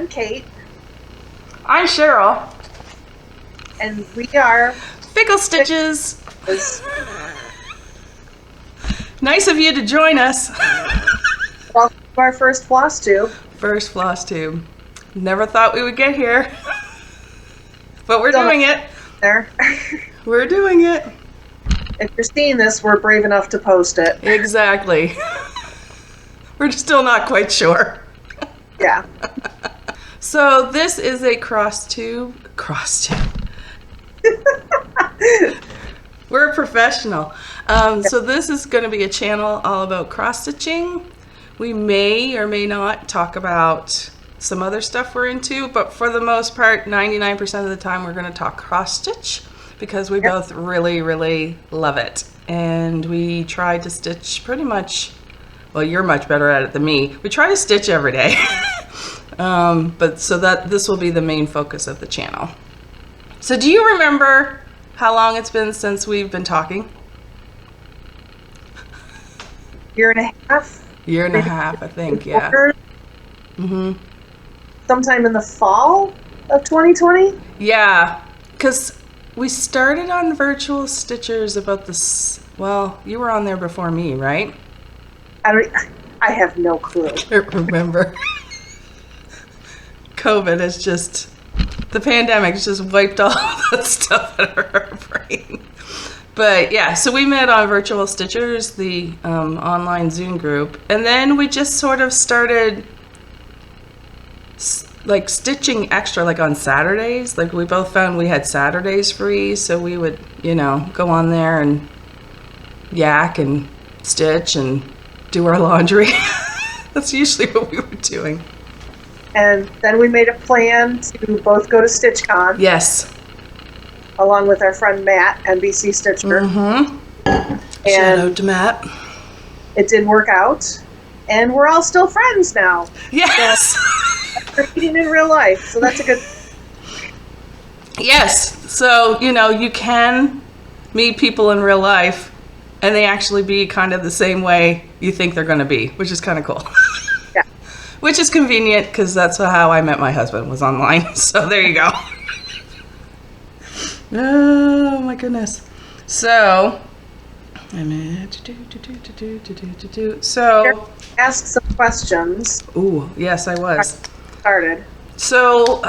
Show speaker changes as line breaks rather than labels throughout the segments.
I'm Kate.
I'm Cheryl.
And we are
Fickle Stitches. Nice of you to join us.
Welcome to our first Flosstube.
First Flosstube. Never thought we would get here. But we're
Still
doing it.
There.
We're doing it.
If you're seeing this, we're brave enough to post it.
Exactly. We're still not quite sure.
Yeah.
So this is a cross tube. We're a professional. So this is going to be a channel all about cross stitching. We may or may not talk about some other stuff we're into, but for the most part, 99% of the time we're going to talk cross stitch because we both really, really love it. And we try to stitch pretty much, well, you're much better at it than me. We try to stitch every day. But so that this will be the main focus of the channel. So do you remember how long it's been since we've been talking?
Year and a half.
Year and a half, I think, yeah. Mm-hmm.
Sometime in the fall of 2020?
Yeah, because we started on Virtual Stitchers about this, well, you were on there before me, right?
I have no clue.
I can't remember. COVID has just, the pandemic just wiped all that stuff out of our brain. But yeah, so we met on Virtual Stitchers, the online Zoom group, and then we just sort of started like stitching extra, like on Saturdays. Like we both found we had Saturdays free, so we would, you know, go on there and yak and stitch and do our laundry. That's usually what we were doing.
And then we made a plan to both go to StitchCon.
Yes.
Along with our friend Matt, NBC Stitcher.
Mm-hmm.
And
shout out to Matt.
It did work out. And we're all still friends now.
Yes.
So, we're meeting in real life, so that's a good...
Yes. So, you know, you can meet people in real life and they actually be kind of the same way you think they're going to be, which is kind of cool.
Yeah.
Which is convenient because that's how I met my husband, was online. So there you go. Oh my goodness. So,
Ask some questions.
Ooh, yes, I was.
Started.
So,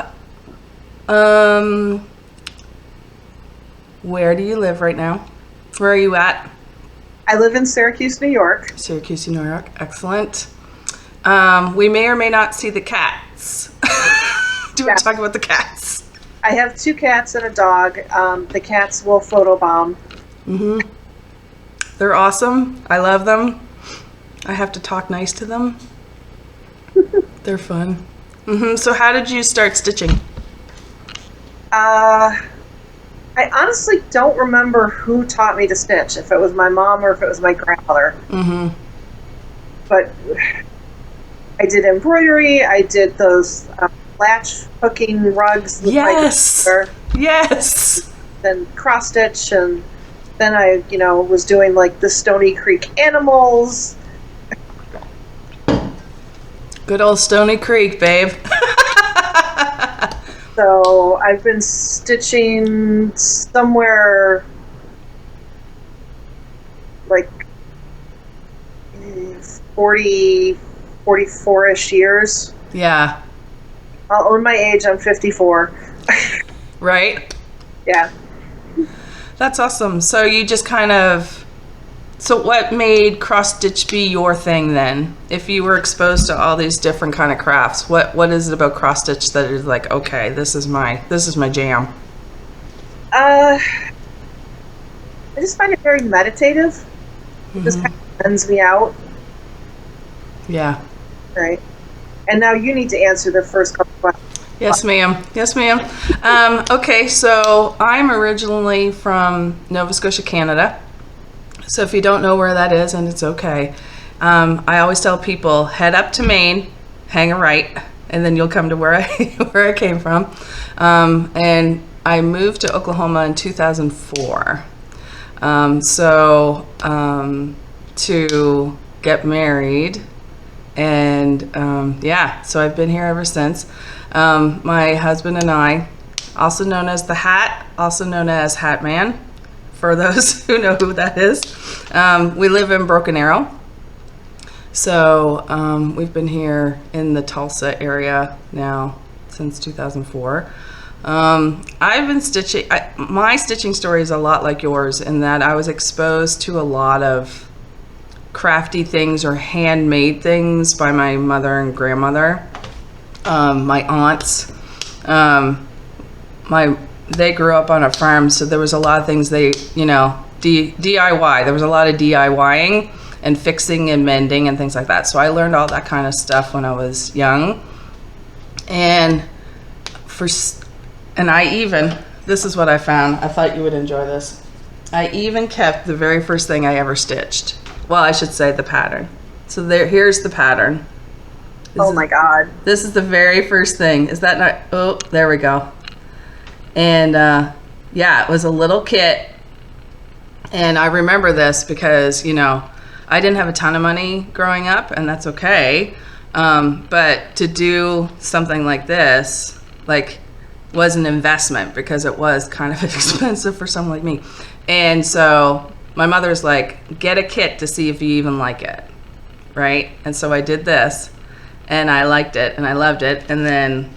where do you live right now? Where are you at?
I live in Syracuse, New York.
Syracuse, New York. Excellent. We may or may not see the cats. Do we talk about the cats?
I have 2 cats and a dog. The cats will photobomb.
Mm-hmm. They're awesome. I love them. I have to talk nice to them. They're fun. Mm-hmm. So how did you start stitching?
I honestly don't remember who taught me to stitch, if it was my mom or if it was my grandmother.
Mm-hmm.
But I did embroidery. I did those latch hooking rugs.
Yes. Yes.
Then cross stitch, and then I, was doing like the Stony Creek animals.
Good old Stony Creek, babe.
So I've been stitching somewhere like 44-ish years.
Yeah.
I'll own my age. I'm 54.
Right?
Yeah.
That's awesome. So you just kind of... So what made cross stitch be your thing then? If you were exposed to all these different kind of crafts, what is it about cross stitch that is like, okay, this is my jam?
I just find it very meditative. It just kind of blends me out.
Yeah.
Right. And now you need to answer the first couple questions.
Yes, ma'am. Yes, ma'am. Okay, so I'm originally from Nova Scotia, Canada. So if you don't know where that is, and it's okay, I always tell people, head up to Maine, hang a right, and then you'll come to where I came from. And I moved to Oklahoma in 2004. To get married, and yeah, so I've been here ever since. My husband and I, also known as the Hat, also known as Hat Man, for those who know who that is. We live in Broken Arrow. So we've been here in the Tulsa area now since 2004. I've been stitching, my stitching story is a lot like yours in that I was exposed to a lot of crafty things or handmade things by my mother and grandmother. My aunts, they grew up on a farm, so there was a lot of things they, DIY. There was a lot of DIYing and fixing and mending and things like that. So I learned all that kind of stuff when I was young. And this is what I found. I thought you would enjoy this. I even kept the very first thing I ever stitched. Well, I should say the pattern. So here's the pattern.
Oh my God.
This is the very first thing. Is that not? Oh, there we go. And yeah, it was a little kit. And I remember this because, I didn't have a ton of money growing up, and that's okay. But to do something like this, was an investment because it was kind of expensive for someone like me. And so my mother's like, get a kit to see if you even like it, right? And so I did this, and I liked it, and I loved it. And then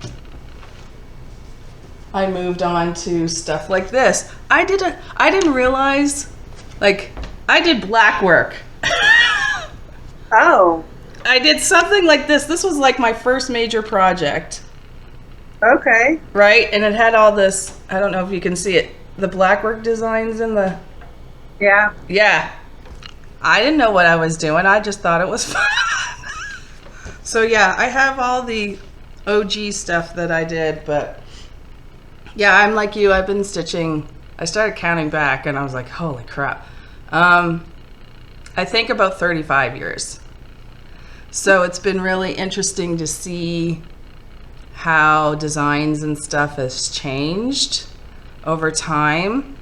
I moved on to stuff like this. I didn't realize, I did black work.
Oh.
I did something like this. This was like my first major project.
Okay.
Right? And it had all this, I don't know if you can see it, the blackwork designs in the...
Yeah.
Yeah. I didn't know what I was doing. I just thought it was fun. So yeah, I have all the OG stuff that I did, but yeah, I'm like you. I've been stitching. I started counting back and I was like, holy crap. I think about 35 years. So it's been really interesting to see how designs and stuff has changed over time,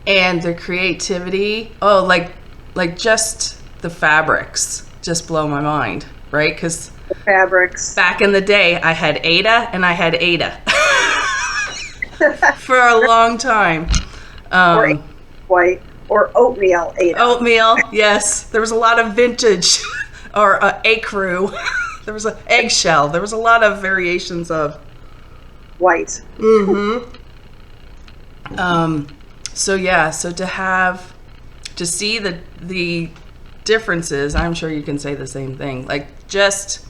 and the creativity. Oh, like just the fabrics just blow my mind, right? Because
fabrics.
Back in the day, I had Ada and I had Ada for a long time.
Or white or oatmeal Ada.
Oatmeal, yes. There was a lot of vintage or ecru. There was an eggshell. There was a lot of variations of
white.
Mm-hmm. So yeah, so to see the differences, I'm sure you can say the same thing. Like just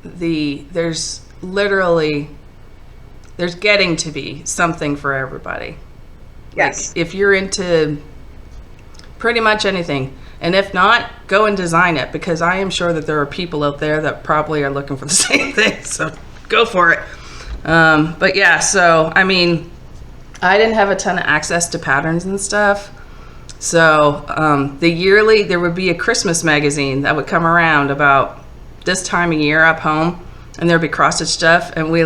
there's getting to be something for everybody.
Yes.
Like if you're into pretty much anything, and if not, go and design it, because I am sure that there are people out there that probably are looking for the same thing. So go for it. But yeah, so I mean, I didn't have a ton of access to patterns and stuff. So there would be a Christmas magazine that would come around about this time of year up home, and there'd be cross stitch stuff, and we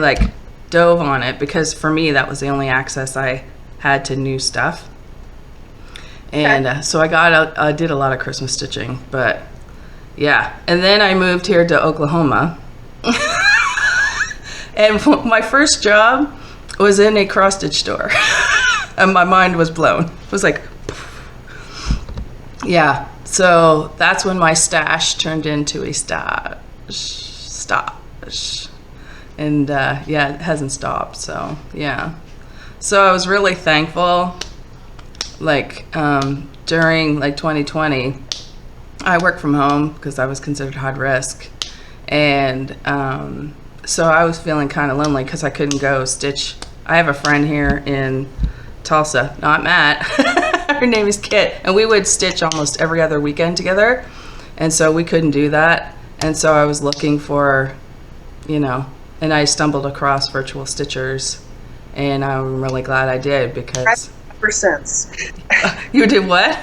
dove on it because for me that was the only access I had to new stuff. And so I did a lot of Christmas stitching, but yeah. And then I moved here to Oklahoma. And my first job was in a cross stitch store. And my mind was blown. It was like, yeah. So that's when my stash turned into a stash. And yeah, it hasn't stopped. So yeah. So I was really thankful. During 2020, I worked from home because I was considered high risk. And so I was feeling kind of lonely because I couldn't go stitch. I have a friend here in Tulsa, not Matt. Her name is Kit. And we would stitch almost every other weekend together. And so we couldn't do that. And so I was looking for, and I stumbled across Virtual Stitchers. And I'm really glad I did because...
Ever since.
You did what?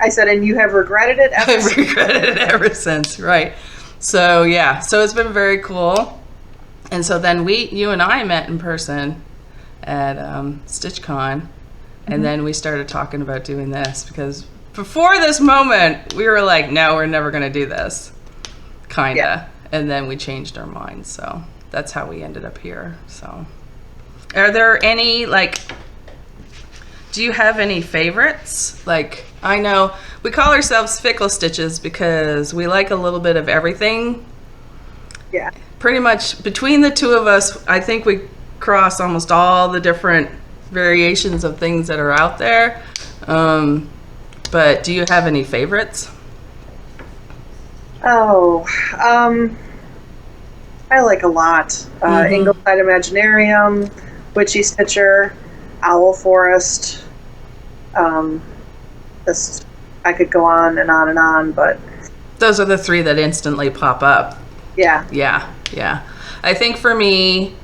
I said, and you have regretted it ever since.
I've regretted it ever since, right. So yeah, so it's been very cool. And so then you and I met in person at StitchCon, and then we started talking about doing this, because before this moment, we were like, no, we're never going to do this, kinda. Yeah. and then we changed our minds. So that's how we ended up here. So are there any, like, do you have any favorites? Like, I know we call ourselves Fickle Stitches because we like a little bit of everything.
Yeah.
Pretty much between the two of us, I think we cross almost all the different variations of things that are out there. But do you have any favorites?
Oh, I like a lot. Ingleside Imaginarium, Witchy Stitcher, Owl Forest. Just, I could go on and on and on, but
those are the three that instantly pop up.
yeah.
Yeah. I think for me,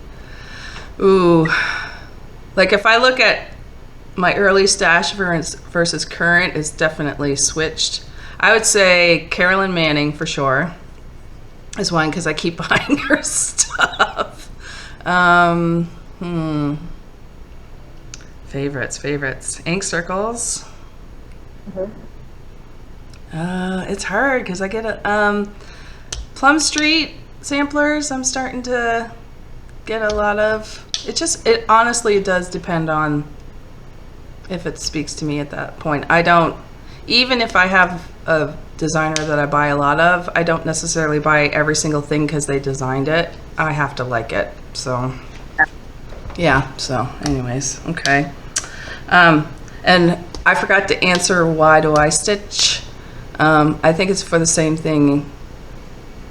like if I look at my early stash versus current, it's definitely switched. I would say Carolyn Manning for sure is one because I keep buying her stuff. Favorites. Ink circles. It's hard because I get a Plum Street samplers. I'm starting to get a lot of. It honestly does depend on if it speaks to me at that point. I don't, even if I have a designer that I buy a lot of, I don't necessarily buy every single thing because they designed it. I have to like it. So yeah, so anyways, okay. And I forgot to answer why do I stitch. I think it's for the same thing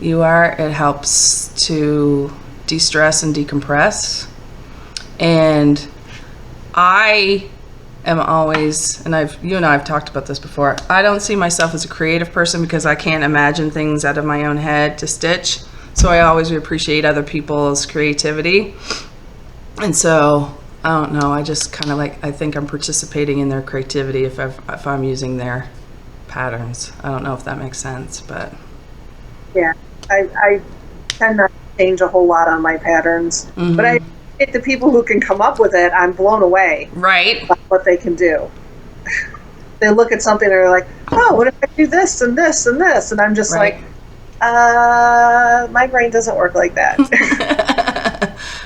you are. It helps to de-stress and decompress. And I am always, and you and I have talked about this before, I don't see myself as a creative person because I can't imagine things out of my own head to stitch. So I always appreciate other people's creativity. And so, I don't know, I just kind of like, I think I'm participating in their creativity if I'm using their patterns. I don't know if that makes sense, but.
Yeah, I tend not to change a whole lot on my patterns, but I get the people who can come up with it. I'm blown away.
Right.
By what they can do. They look at something and they're like, oh, what if I do this and this and this? And I'm just like, my brain doesn't work like that.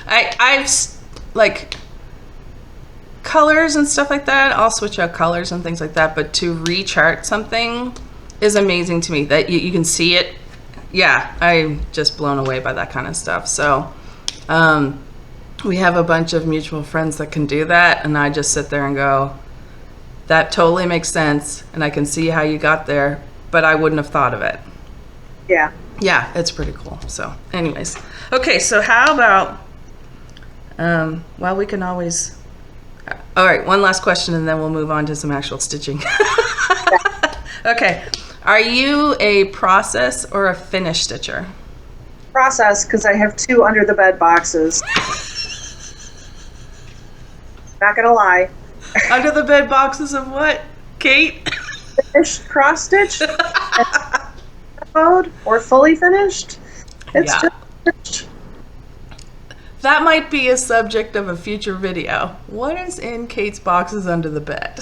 I've like colors and stuff like that. I'll switch out colors and things like that. But to rechart something is amazing to me. That you can see it. Yeah, I'm just blown away by that kind of stuff. So we have a bunch of mutual friends that can do that. And I just sit there and go, that totally makes sense. And I can see how you got there. But I wouldn't have thought of it.
Yeah.
Yeah, it's pretty cool. So anyways. Okay, so how about, well, we can always, all right, one last question and then we'll move on to some actual stitching. Okay, are you a process or a finish stitcher?
Process, because I have 2 under the bed boxes. Not gonna lie.
Under the bed boxes of what, Kate?
Finished cross stitch mode or fully finished. It's just finished.
That might be a subject of a future video. What is in Kate's boxes under the bed?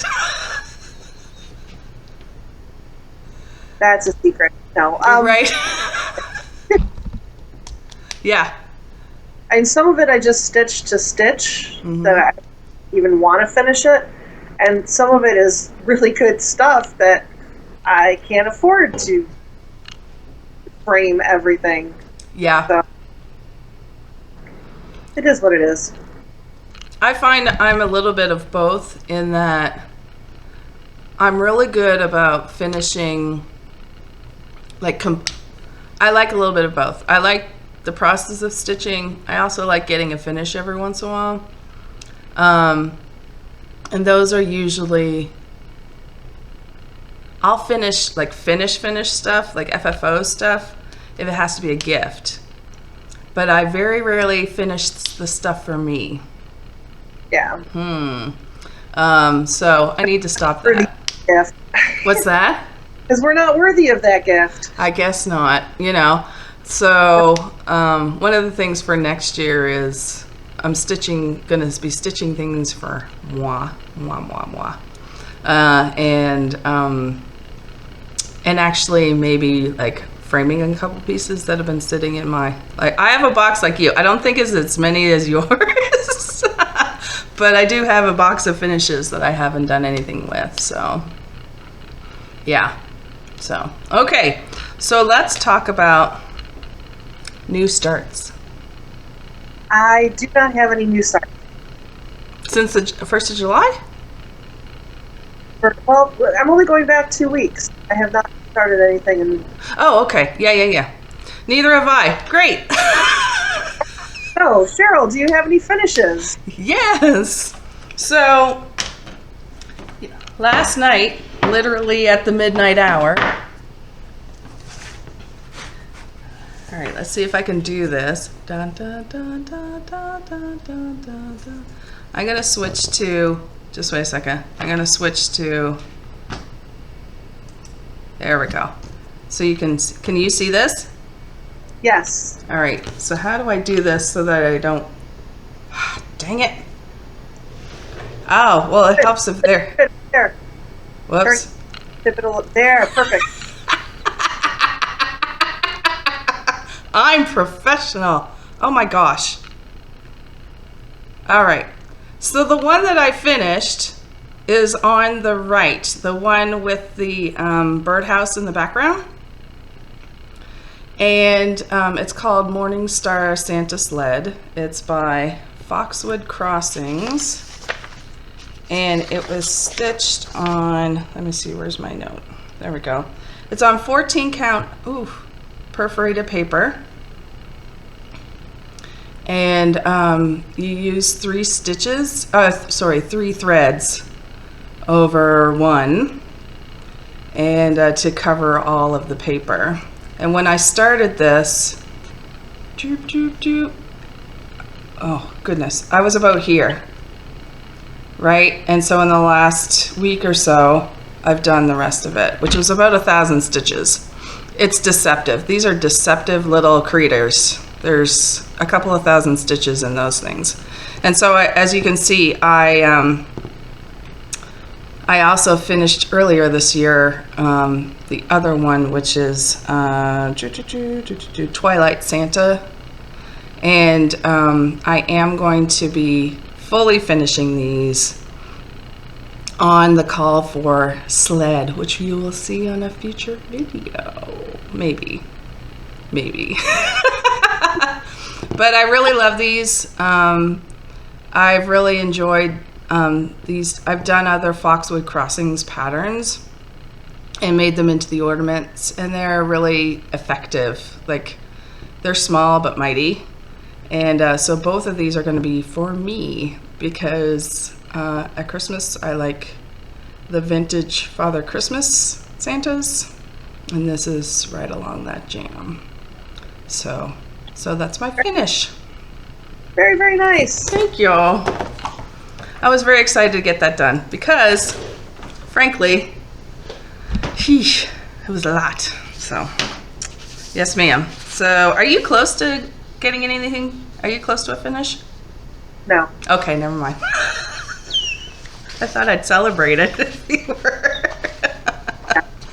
That's a secret. No.
Right? Yeah.
And some of it I just stitch to stitch that I even want to finish it. And some of it is really good stuff that I can't afford to frame everything.
Yeah.
So it is what it is.
I find I'm a little bit of both in that I'm really good about finishing, like, I like a little bit of both. I like the process of stitching. I also like getting a finish every once in a while. And those are usually, I'll finish, like finish stuff, like FFO stuff, if it has to be a gift. But I very rarely finish the stuff for me.
Yeah.
So I need to stop that.
Gift.
What's that?
Because we're not worthy of that gift.
I guess not, you know. So one of the things for next year is I'm gonna be stitching things for moi. And actually maybe like framing a couple pieces that have been sitting in my, like, I have a box like you. I don't think it's as many as yours, but I do have a box of finishes that I haven't done anything with, so yeah. So, okay, so let's talk about new starts.
I do not have any new starts.
Since the 1st of July?
Well, I'm only going back 2 weeks. I have not started anything.
Oh, okay. Yeah. Neither have I. Great.
Oh, Cheryl, do you have any finishes?
Yes. So, last night, literally at the midnight hour. All right, let's see if I can do this. Dun, dun, dun, dun, dun, dun, dun, dun, dun. I'm going to switch to, just wait a second. I'm going to switch to, there we go. So you can you see this?
Yes.
All right, so how do I do this so that I don't, dang it. Oh, well, it helps if there.
There.
Whoops.
There, perfect.
I'm professional. Oh my gosh. All right. So the one that I finished is on the right, the one with the birdhouse in the background. And it's called Morning Star Santa Sled. It's by Foxwood Crossings. And it was stitched on, let me see, where's my note? There we go. It's on 14 count, perforated paper. And you use 3 threads over one, and to cover all of the paper. And when I started this, oh goodness, I was about here, right? And so in the last week or so, I've done the rest of it, which was about 1,000 stitches. It's deceptive. These are deceptive little creators. There's a couple of thousand stitches in those things. And so as you can see, I also finished earlier this year the other one, which is Twilight Santa. And I am going to be fully finishing these on the call for sled, which you will see on a future video. Maybe. But I really love these. I've really enjoyed these. I've done other Foxwood Crossings patterns and made them into the ornaments, and they're really effective. Like, they're small but mighty. And so both of these are going to be for me because at Christmas I like the vintage Father Christmas Santas, and this is right along that jam. So that's my finish.
Very, very nice.
Thank you. I was very excited to get that done because, frankly, it was a lot. So, yes, ma'am. So, are you close to getting anything? Are you close to a finish?
No.
Okay, never mind. I thought I'd celebrate it if you were.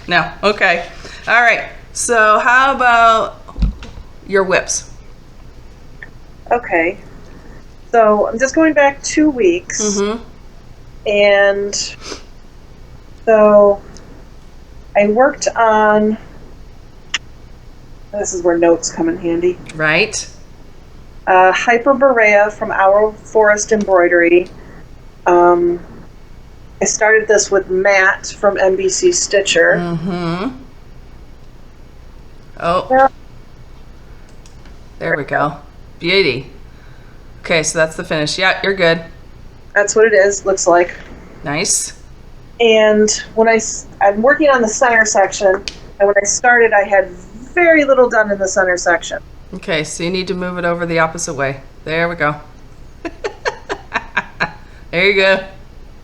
No. Okay. All right. So, how about your whips?
Okay. So I'm just going back 2 weeks.
Mm-hmm.
And so I worked on, this is where notes come in handy.
Right.
Hyperborea from Our Forest Embroidery. I started this with Matt from NBC Stitcher.
Mm-hmm. Oh. There we go. Beauty. Okay, so that's the finish. Yeah, you're good.
That's what it is, looks like.
Nice.
And when I'm working on the center section, and when I started, I had very little done in the center section.
Okay, so you need to move it over the opposite way. There we go. There you go.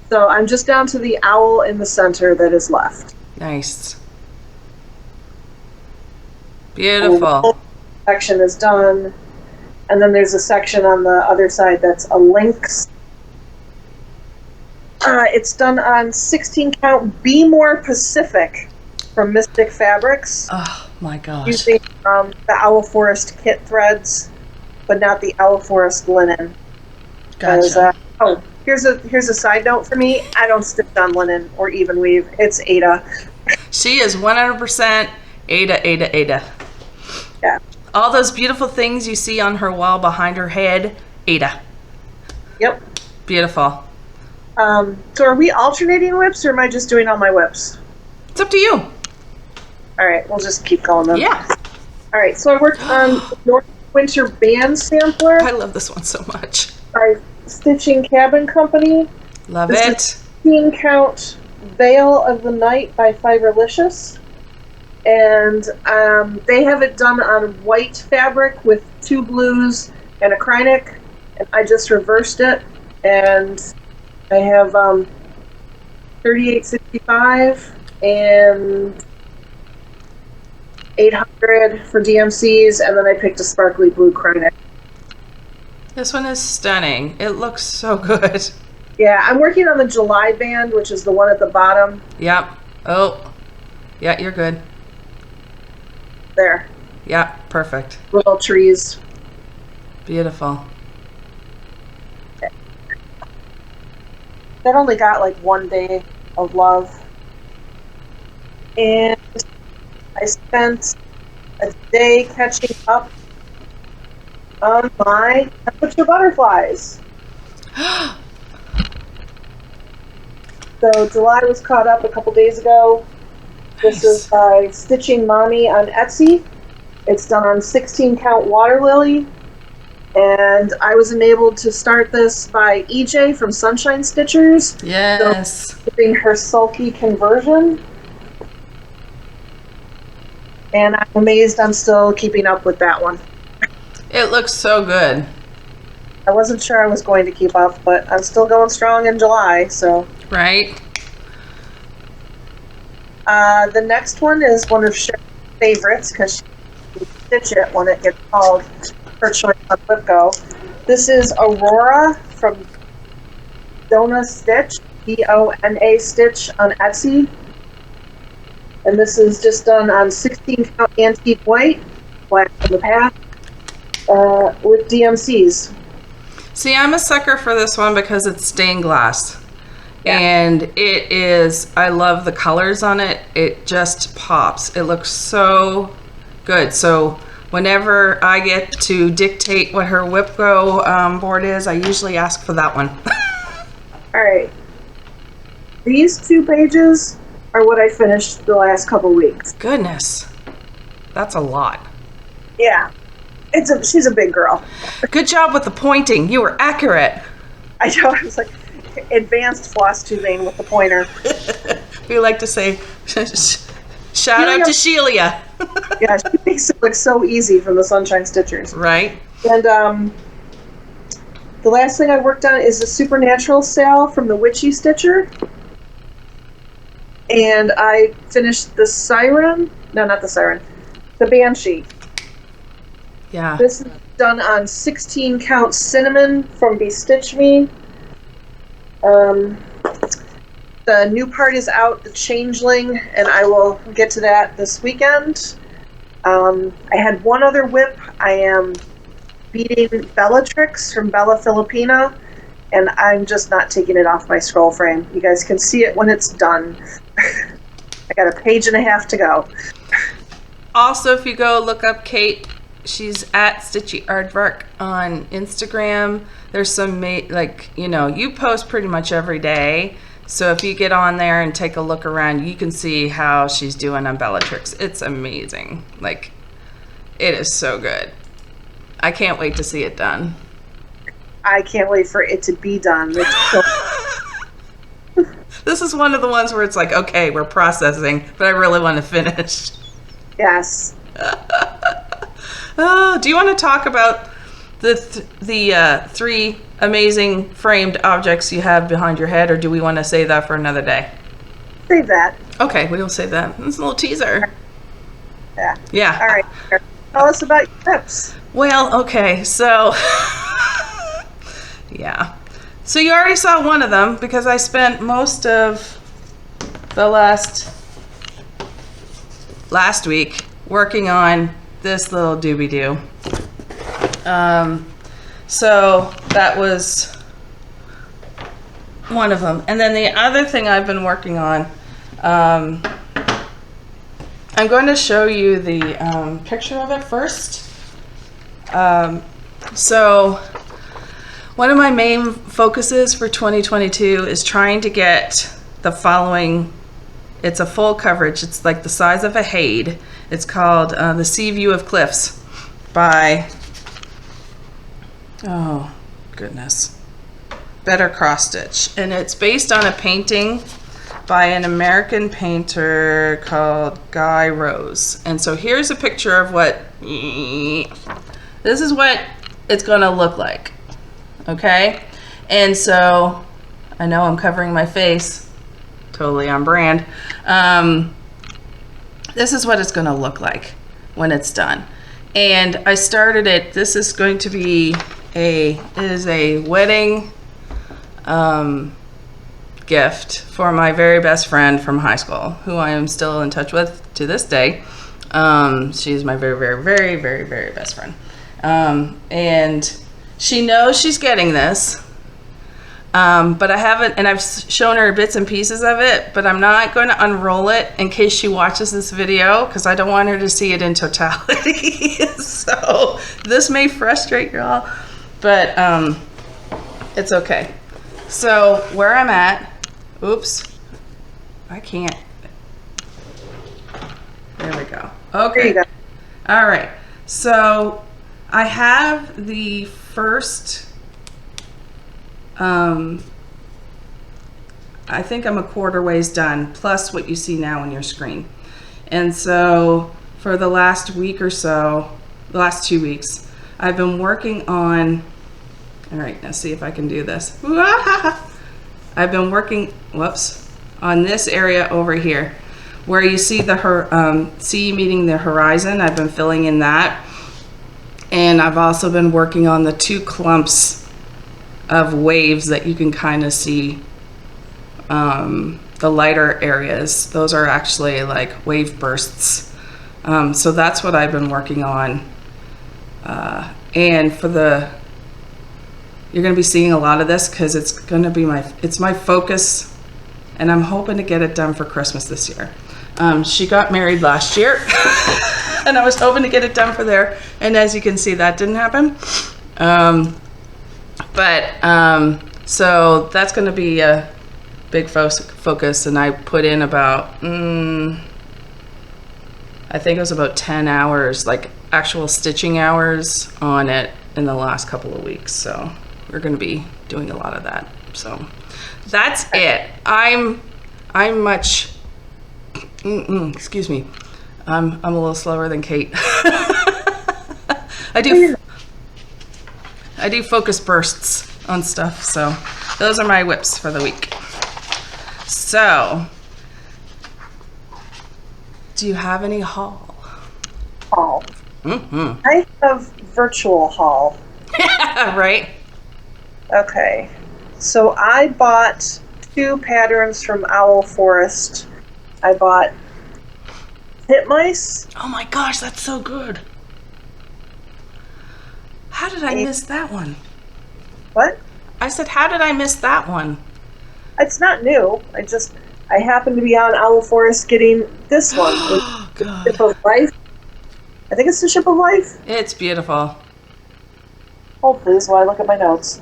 So I'm just down to the owl in the center that is left.
Nice. Beautiful.
The whole section is done. And then there's a section on the other side that's a lynx. It's done on 16 count Be More Pacific from Mystic Fabrics.
Oh, my gosh.
using the Owl Forest kit threads, but not the Owl Forest linen.
Gotcha.
Here's a side note for me. I don't stitch on linen or even weave. It's Ada.
She is 100% Ada.
Yeah.
All those beautiful things you see on her wall behind her head, Ada.
Yep.
Beautiful.
So are we alternating whips, or am I just doing all my whips?
It's up to you.
All right, we'll just keep going then.
Yeah.
All right, so I worked on North Winter Band Sampler
I love this one so much.
by Stitching Cabin Company.
Love
This
it.
is 16 count Veil of the Night by Fiberlicious. And they have it done on white fabric with 2 blues and a Krynic, and I just reversed it, and I have 3865 and 800 for DMCs, and then I picked a sparkly blue Krynic.
This one is stunning. It looks so good.
Yeah, I'm working on the July band, which is the one at the bottom.
Yep. Oh. Yeah, you're good.
There.
Yeah, perfect.
Little trees.
Beautiful.
That only got like 1 day of love. And I spent a day catching up on my temperature butterflies. So July was caught up a couple days ago. This is by Stitching Mommy on Etsy. It's done on 16 count water lily. And I was enabled to start this by EJ from Sunshine Stitchers.
Yes.
So, doing her sulky conversion. And I'm amazed I'm still keeping up with that one.
It looks so good.
I wasn't sure I was going to keep up, but I'm still going strong in July, so.
Right?
The next one is one of Cheryl's favorites, because she can stitch it when it gets called her choice on Whipco. This is Aurora from Donna Stitch, D-O-N-A Stitch on Etsy. And this is just done on 16 count antique white, black from the past, with DMCs.
See, I'm a sucker for this one because it's stained glass.
Yeah.
And it is, I love the colors on it. It just pops. It looks so good. So whenever I get to dictate what her Whipco board is, I usually ask for that one.
All right. These 2 pages are what I finished the last couple weeks.
Goodness. That's a lot.
Yeah. She's a big girl.
Good job with the pointing. You were accurate.
I know, I was like, advanced floss tubing with the pointer.
We like to say, shout out to Sheila.
Yeah, she makes it look so easy from the Sunshine Stitchers.
Right?
And the last thing I worked on is the Supernatural sale from the Witchy Stitcher. And I finished the Siren. No, not the Siren. The Banshee.
Yeah.
This is done on 16 count cinnamon from Bestitch Me. The new part is out, the Changeling, and I will get to that this weekend. I had one other whip. I am beating Bellatrix from Bella Filipina, and I'm just not taking it off my scroll frame. You guys can see it when it's done. I got a page and a half to go.
Also, if you go look up Kate, she's at Stitchy Aardvark on Instagram. There's some, you post pretty much every day. So if you get on there and take a look around, you can see how she's doing on Bellatrix. It's amazing. Like, it is so good. I can't wait to see it done.
I can't wait for it to be done. It's so
This is one of the ones where it's like, okay, we're processing, but I really want to finish.
yes.
Oh, do you want to talk about the 3 amazing framed objects you have behind your head, or do we want to save that for another day?
Save that.
Okay, we will save that. It's a little teaser.
Yeah.
Yeah.
All right. Tell us about your tips.
Well, okay, so yeah. So you already saw one of them because I spent most of the last week working on this little doobie-doo. So that was one of them. And then the other thing I've been working on, I'm going to show you the picture of it first. So one of my main focuses for 2022 is trying to get the following. It's a full coverage. It's like the size of a Hade. It's called The Sea View of Cliffs by, oh goodness, Better Cross Stitch. And it's based on a painting by an American painter called Guy Rose. And so here's a picture of what, this is what it's gonna look like, okay? And so, I know I'm covering my face, totally on brand. This is what it's gonna look like when it's done. And I started it, this is going to be it is a wedding gift for my very best friend from high school, who I am still in touch with to this day. She's my very, very, very, very, very best friend. And she knows she's getting this, but I haven't, and I've shown her bits and pieces of it, but I'm not going to unroll it in case she watches this video, because I don't want her to see it in totality. So this may frustrate y'all, but it's okay. So where I'm at, oops, I can't. There we go. Okay.
There you go.
All right. So I have the first, I think I'm a quarter ways done, plus what you see now on your screen. And so for the last week or so, the last 2 weeks, I've been working on, all right, now see if I can do this. I've been working, whoops, on this area over here where you see the sea meeting the horizon. I've been filling in that. And I've also been working on the 2 clumps of waves that you can kind of see, the lighter areas. Those are actually like wave bursts. So that's what I've been working on. And for you're going to be seeing a lot of this because it's going to be it's my focus, and I'm hoping to get it done for Christmas this year. She got married last year and I was hoping to get it done for there, and as you can see, that didn't happen. So that's going to be a big focus, and I put in about I think it was about 10 hours, like actual stitching hours on it in the last couple of weeks. So we're going to be doing a lot of that. So that's it. I'm much, excuse me. I'm a little slower than Kate. I do focus bursts on stuff. So those are my whips for the week. So do you have any haul?
Haul.
Mm-hmm.
I have virtual haul.
Right?
Okay. So I bought 2 patterns from Owl Forest. I bought titmice.
Oh my gosh, that's so good. How did I miss that one?
What?
I said, how did I miss that one?
It's not new. I happened to be on Owl Forest getting this one.
God.
Ship of Life. I think it's the Ship of Life.
It's beautiful.
Hold please while I look at my notes.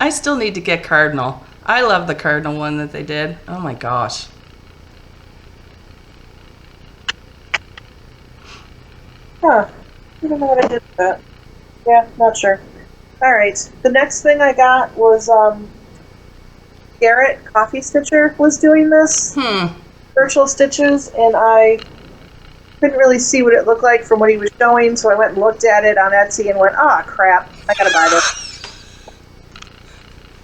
I still need to get Cardinal. I love the Cardinal one that they did. Oh my gosh.
Huh. I don't know what I did with that. Yeah, not sure. Alright. The next thing I got was Garrett Coffee Stitcher was doing this. Virtual stitches, and I couldn't really see what it looked like from what he was showing, so I went and looked at it on Etsy and went, ah, crap, I gotta buy this.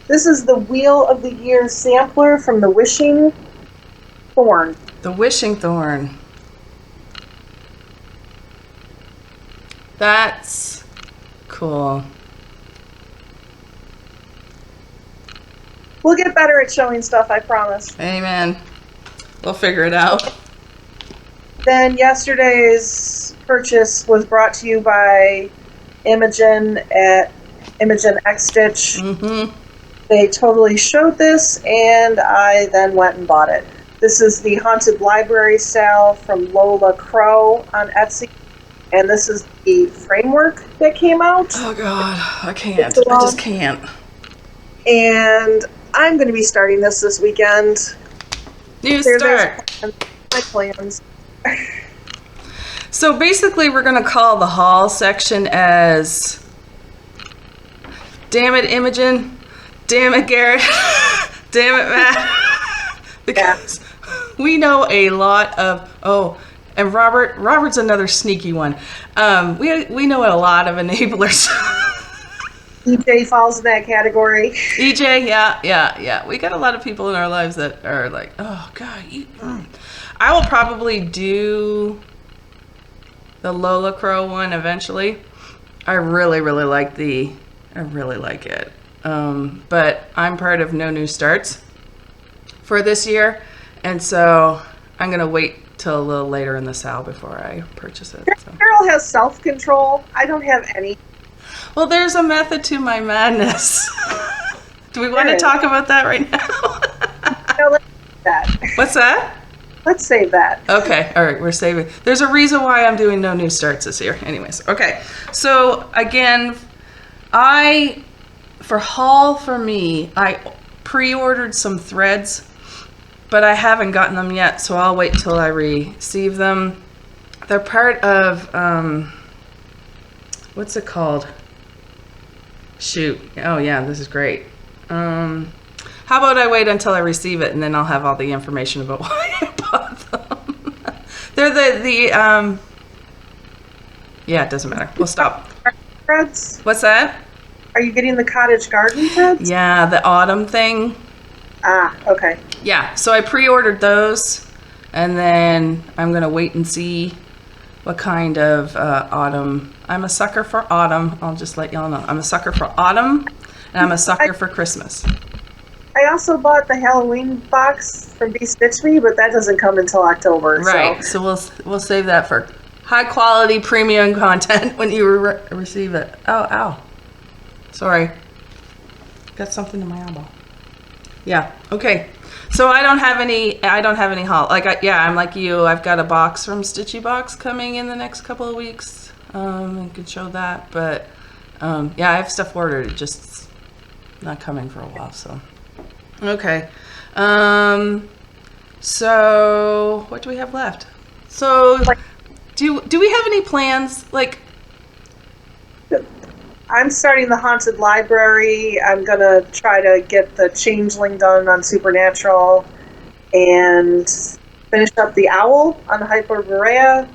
This is the Wheel of the Year sampler from the Wishing Thorn.
The Wishing Thorn. That's cool.
We'll get better at showing stuff, I promise.
Amen. We'll figure it out.
Then yesterday's purchase was brought to you by Imogen at Imogen X Stitch. They totally showed this, and I then went and bought it. This is the Haunted Library sale from Lola Crow on Etsy, and this is the framework that came out.
Oh God, I can't. I just can't.
And I'm going to be starting this weekend.
There's
my plans.
So basically, we're going to call the haul section as "Damn it, Imogen! Damn it, Garrett! Damn it, Matt!" Because we know a lot of and Robert's another sneaky one. We know a lot of enablers.
EJ falls in that category.
EJ, yeah. We got a lot of people in our lives that are like, oh God. I will probably do the Lola Crow one eventually. I really like it. But I'm part of No New Starts for this year, and so I'm gonna wait till a little later in the sale before I purchase it. So.
Cheryl has self-control. I don't have any.
Well, there's a method to my madness. Do we want to talk about that right now?
No, let's save that.
What's that?
Let's save that.
Okay, all right, we're saving. There's a reason why I'm doing No New Starts this year. Anyways, okay. So again, for haul for me, I pre-ordered some threads, but I haven't gotten them yet, so I'll wait till I receive them. They're part of, what's it called? Shoot. Oh yeah, this is great. How about I wait until I receive it, and then I'll have all the information about why I bought them. They're yeah, it doesn't matter. We'll stop.
Threads?
What's that?
Are you getting the cottage garden threads?
Yeah, the autumn thing.
Ah, okay.
Yeah, so I pre-ordered those, and then I'm gonna wait and see what kind of autumn. I'm a sucker for autumn. I'll just let y'all know. I'm a sucker for autumn, and I'm a sucker for Christmas.
I also bought the Halloween box from Be Stitch Me, but that doesn't come until October.
Right. So we'll save that for high quality premium content when you receive it. Oh, ow. Sorry. Got something in my elbow. Yeah. Okay. So I don't have any haul. I'm like you. I've got a box from Stitchy Box coming in the next couple of weeks. I could show that, but I have stuff ordered. It's just not coming for a while. So okay. So what do we have left? So do we have any plans? Like,
I'm starting the Haunted Library. I'm going to try to get the Changeling done on Supernatural and finish up the Owl on Hyperborea.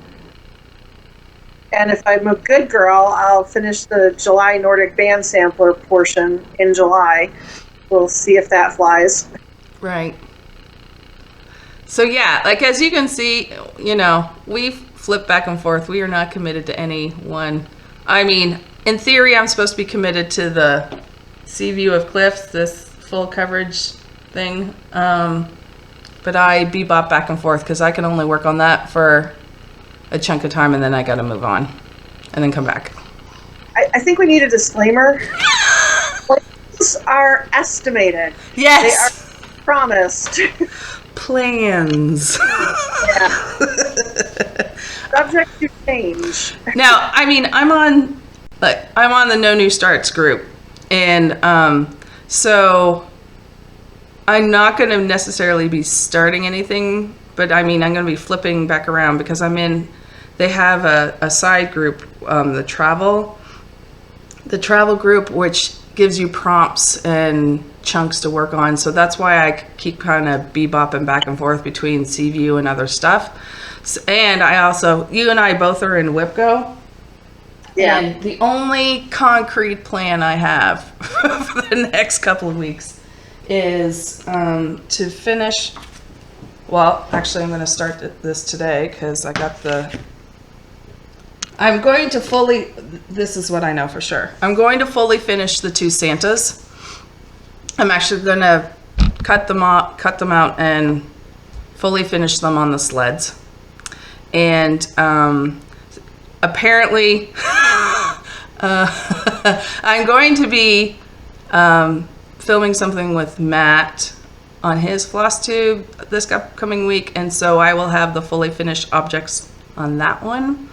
And if I'm a good girl, I'll finish the July Nordic Band Sampler portion in July. We'll see if that flies.
Right. So yeah, like as you can see, we flip back and forth. We are not committed to any one. I mean, in theory, I'm supposed to be committed to the Sea View of Cliffs, this full coverage thing. But I bebop back and forth because I can only work on that for a chunk of time, and then I got to move on and then come back.
I think we need a disclaimer. Plans are estimated.
Yes.
They are promised.
Plans.
Yeah. Subject to change.
Now, I mean, I'm on the No New Starts group, and so I'm not going to necessarily be starting anything, but I mean, I'm going to be flipping back around because they have a side group, the travel group, which gives you prompts and chunks to work on. So that's why I keep kind of bebopping back and forth between Seaview and other stuff. And you and I both are in WIPGO.
Yeah.
And the only concrete plan I have for the next couple of weeks is to finish. Well, actually, I'm going to start this today because I'm going to fully. This is what I know for sure. I'm going to fully finish the 2 Santas. I'm actually going to cut them out, and fully finish them on the sleds. And apparently I'm going to be filming something with Matt on his Flosstube this upcoming week, and so I will have the fully finished objects on that one,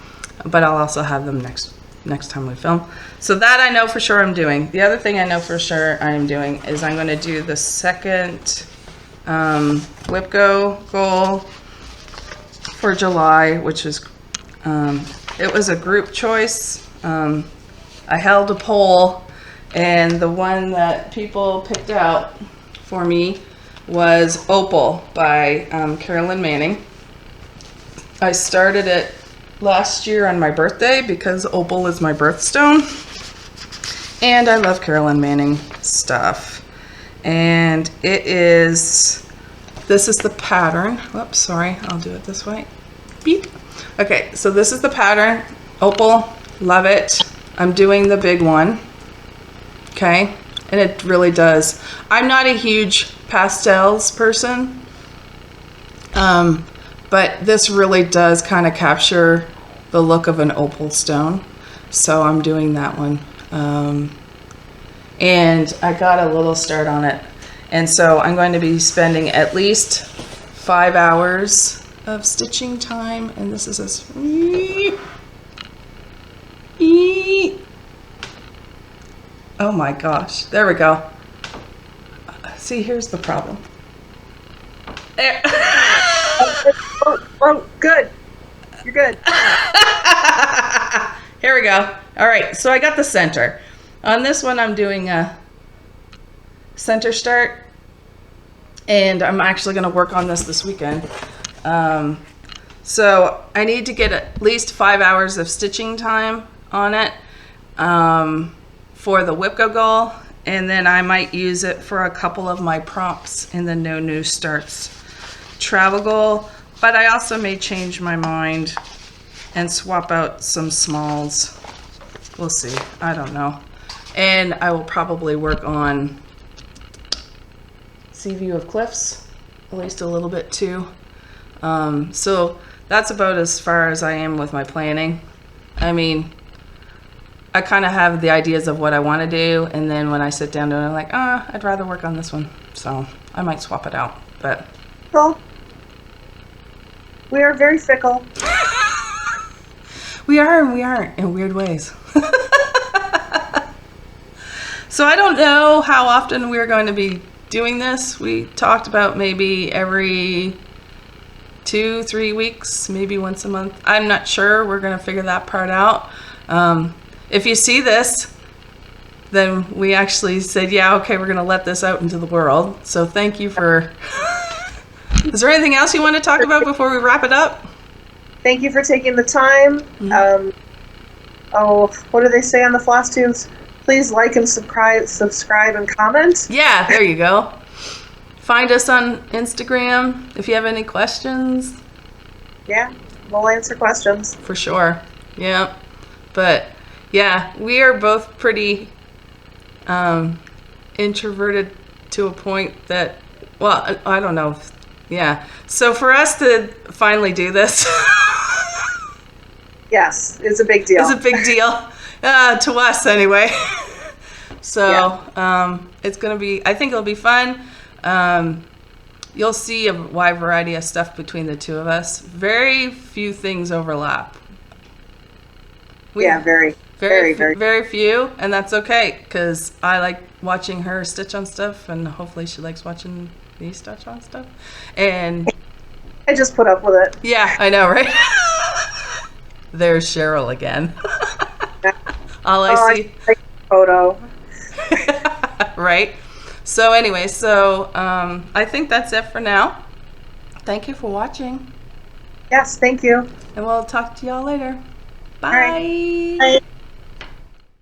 but I'll also have them next time we film. So that I know for sure I'm doing. The other thing I know for sure I'm doing is I'm going to do the second Whip Go goal for July, which is it was a group choice. I held a poll, and the one that people picked out for me was Opal by Carolyn Manning. I started it last year on my birthday because Opal is my birthstone, and I love Carolyn Manning stuff. And this is the pattern. Whoops, sorry, I'll do it this way. Beep. Okay, so this is the pattern. Opal, love it. I'm doing the big one. Okay, and it really does. I'm not a huge pastels person, but this really does kind of capture the look of an opal stone. So I'm doing that one. And I got a little start on it. And so I'm going to be spending at least 5 hours of stitching time. And this is as... Oh my gosh, there we go. See, here's the problem. There.
Oh, good. You're good.
Here we go. All right, so I got the center. On this one, I'm doing a center start, and I'm actually going to work on this weekend. So I need to get at least 5 hours of stitching time on it for the Whip Go goal, and then I might use it for a couple of my prompts in the No New Starts travel goal. But I also may change my mind and swap out some smalls. We'll see. I don't know. And I will probably work on Sea View of Cliffs, at least a little bit too. So that's about as far as I am with my planning. I mean, I kind of have the ideas of what I want to do, and then when I sit down to it, I'm like, I'd rather work on this one. So I might swap it out, but...
Well, we are very fickle.
We are and we aren't in weird ways. So I don't know how often we're going to be doing this. We talked about maybe every 2-3 weeks, maybe once a month. I'm not sure. We're going to figure that part out. If you see this, then we actually said, yeah, okay, we're going to let this out into the world. So thank you for... Is there anything else you want to talk about before we wrap it up?
Thank you for taking the time.
Mm-hmm.
What do they say on the Flosstubes? Please like and subscribe and comment.
Yeah, there you go. Find us on Instagram if you have any questions.
Yeah, we'll answer questions.
For sure. Yeah. But yeah, we are both pretty introverted to a point that, well, I don't know. Yeah. So for us to finally do this.
Yes, it's a big deal.
It's a big deal. To us anyway. So yeah. It's going to be, I think it'll be fun. You'll see a wide variety of stuff between the two of us. Very few things overlap.
Very
few, and that's okay, because I like watching her stitch on stuff, and hopefully she likes watching me stitch on stuff. And
I just put up with it.
Yeah, I know, right? There's Cheryl again. All I see.
I take a photo.
Right. So anyway, I think that's it for now. Thank you for watching.
Yes, thank you.
And we'll talk to y'all later. Bye.
All right. Bye.